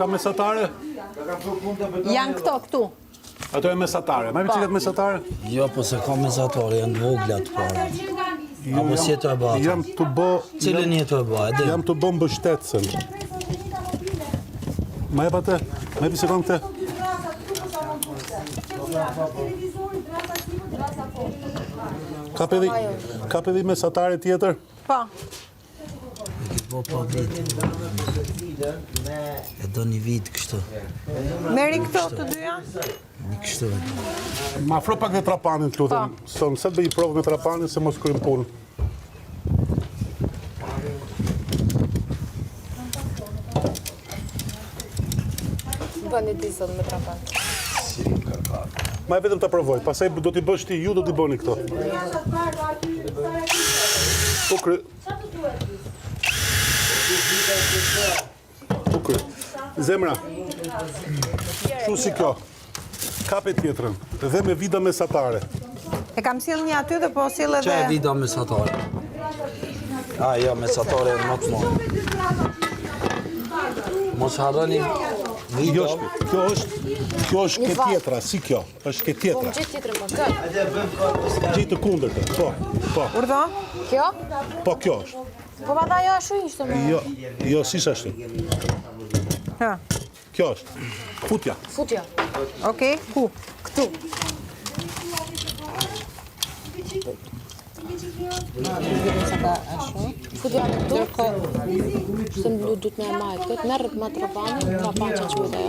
ka mesatare? Janë këtu. Ato e mesatare. Ma cilat mesatare? Jo, po se ka mesatare, janë vogla të para. Apo si e të bëha? Jam të bë... Cilën je të bëha? Jam të bë mbështetësën. Ma e pa të? Ma e pi sekund të? Ka pedhi mesatare tjetër? Po. Po vit. E do një vit kështu. Meri këto të dyja? Një kështu. Ma afro pak dhe trapanin të lutem. Son, se të bëj provë me trapanin se mos krymë punë. Bëni ti sot me trapanin. Ma e vetëm të provoj, pasaj do t'i bësh ti, ju do t'i bëni këto. Ukry. Zemra, shu si kjo, kape tjetërën, dhe me vida mesatare. E kam sill një aty dhe po sill edhe... Qa e vida mesatare? Jo, mesatare më të mënë. Mos harroni vida. Kjo është ke tjetra, si kjo, është ke tjetra. Po më gjithë tjetërën po këtë. Gjithë të kundërtë, po. Urdo? Kjo? Po kjo është. Po pa da jo ashtu ishte më. Jo, si shashtu. Kjo është. Futja. Futja. Okej, ku? Këtu. Futja këtu. Se në blu du të me majtë këtë. Merë ma trapanin që që e.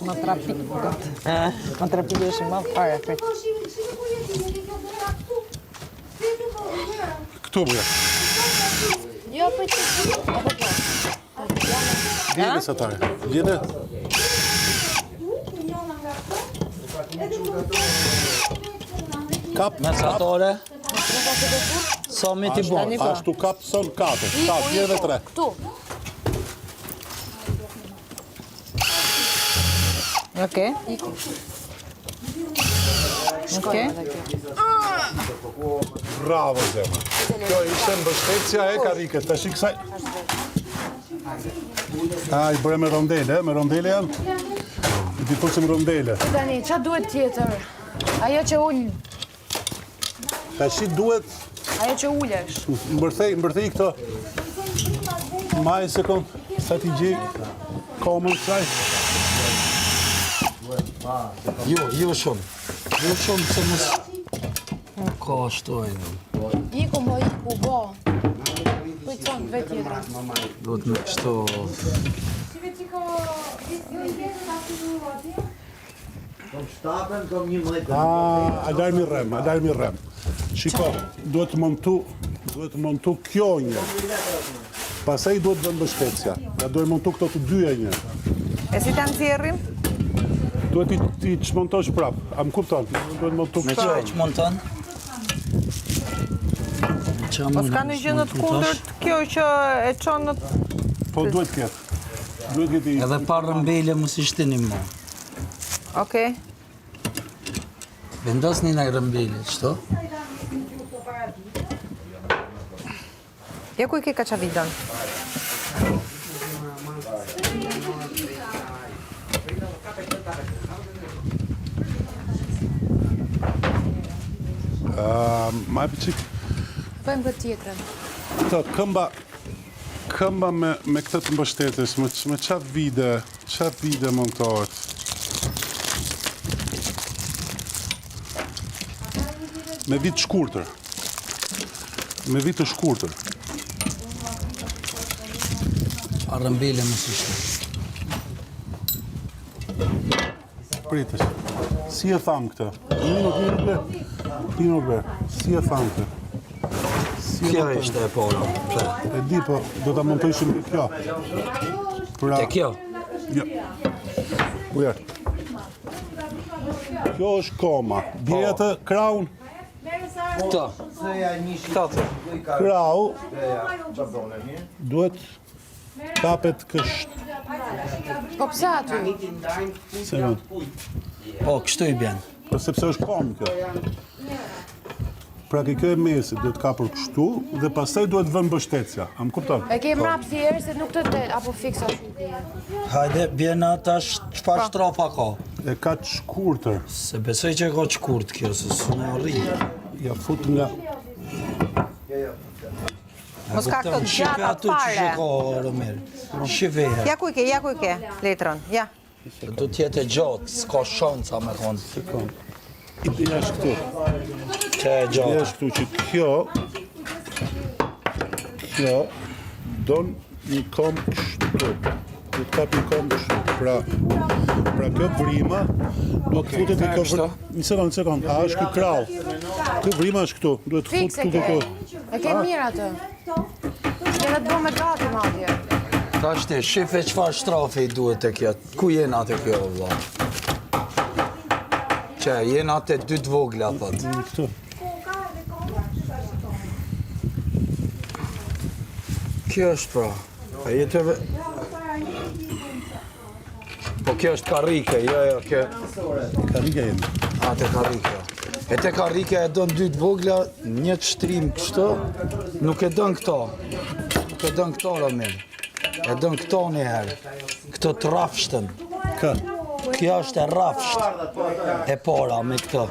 Ma trapik këtë. Ma trapik është ma fare. Këtu bëja. Jo, për që apo po? Vjede mesatare. Vjede. Kap mesatare. Sa me t'i bon? Ashtu kap son 4. 4, 2 dhe 3. Këtu. Okej. Okej. Bravo, Zemra. Kjo ishte mbështetësia e karikës. Tash i kësaj... I bëre me rondele janë? I t'i pusim rondele. Tani, qa duhet tjetër? Ajo që ullë. Tash i duhet... Ajo që ullësh. Mbërthej këto. Ma e sekund, sa t'i gjej komën kësaj. Jo shumë. Jo shumë se mos... Ka ashtojnë. Iku mo iku, bo. Po i qonë vetë tjetër. Do të më kështu... Alarmi rem. Shiko, duhet montu kjo një. Pasaj duhet dhe mbështetësia. Duhet montu këto të dyja një. E si ta nxjerrim? Duhet t'i çmontosh prap. A më kupton? Duhet montu Me që e çmonton? Po s'ka në gjë në të kundërt kjo që e çon në... Po duhet këtë. Edhe pa rëmbele mos i shtini më. Okej. Vendosni në rëmbele, qëto? Ja ku i ke kaçavidon? Ma e pëqik... Bëjmë këtë tjetërën. Këta, këmba me këtë të mbështetës, me qatë vide montohet. Me vit shkurtër. Me vit të shkurtër. A rëmbele mos i shtë. Pritës. Si e thamë këtë? Një nuk si e thamë këtë? Kjo ishte e pora. E di, po, do t'a montojshim kjo. Te kjo? Jo. Ujer. Kjo është koma. Bjeja të kraun. Këta. Këta të. Krau duhet kapet kësht. Po pse aty? Se vend. Po, kështu i bjen. Po sepse është kom kjo. Pra kjo e mesit duhet kapur kështu dhe pastaj duhet vënë mbështetja. A më kupton? E ke mrap thjerë se nuk të del, apo fiksa shumë. Hajde, bjena tash çfarë shtrofa ka? E ka të shkurtër. Se besoj që ka shkurt kjo, se s'u arri. Ja fut nga Mos ka këto gjata aty që fare. ka Romer. Shive. Ja ku i ke letrën. Ja. Do t'jetë e gjatë, s'ka shanca me konë. sekond. Ideja është këtu. Që e Ideja gjatë. është këtu që kjo don një kom kështu. Do të kap një kom kështu. Pra kjo vrima do të futet në kjo. Një sekond. A është ky krau? Ky vrima është këtu. Duhet të Fikse futet ke. këtu. E ke mirë atë. Jena të bëmë me gati madje. Tash ti, shife çfarë shtrafe i duhet të kjo? Ku jena të kjo, vlla? Që jena të dy të vogla, thot. Këtu. Kjo është pra. E jetëve... Po kjo është karrike, jo, kjo... Karrika jemi. A, te karrike. E te karrike e dën dy të vogla, një të shtrim kështu, nuk e dën këto. Nuk e dën këto, Romil. E dën këto njëherë. Këto të rafshtën. Ka. Kjo është e rafsht. E para me këto.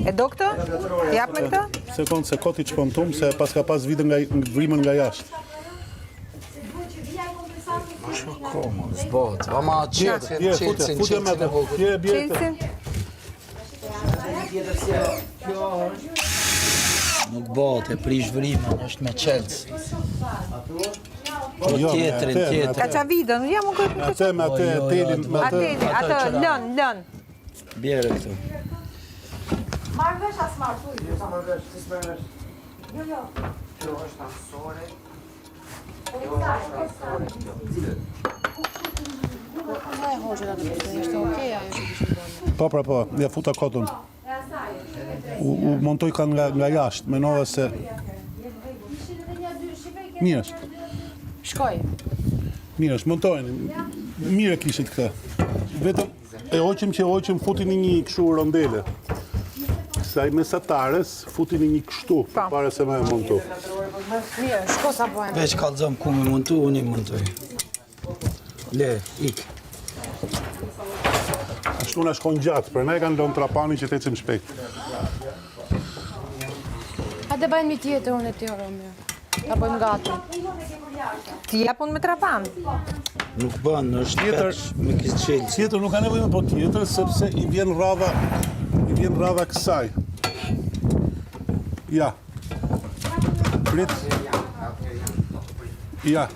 E do këtë? Jap me këtë? Sekond se koti çpontum se pas ka pas vidë nga vrimën nga jashtë. Komo, zbot. Ama Futje me të. Tje e bjerë. Çelsin. Nuk bot, e prish vrimën, është me qelës. Po Jo, tjetrin. Ka qa vidën, ja më këtë. Atë me atë telin, me atë. Atë, lën. Bjerë këtu. Marrë vesh as marrë, tuj. Jo. Kjo është ansore. E hoqë atë të ishte okej ajo që kishte bënë. Po, ja futa kotën. U montoj kanë nga jashtë, menova se... Mirë është, Shkoj. montojnë. Mirë kishit këtë. Vetëm e hoqim futin një kështu rondele. Kësaj mesatares futin një kështu, pare se me e montu. Mirë, shko sa bëjmë. Veç kallëzëm ku me montu, unë i montoj. Le, ik. Ashtu në shkon gjatë, për ne kanë lënë trapani që të ecim shpejt. Hajde bëjmë një tjetër unë e ti, Romeo. Ta bëjmë gati. Ti japun me trapan. Nuk bën, është Tjetër- pesh, me kisë qelë. Tjetër nuk ka nevojë po tjetër, sepse i vjen rradha kësaj. Ja. Prit. Ja.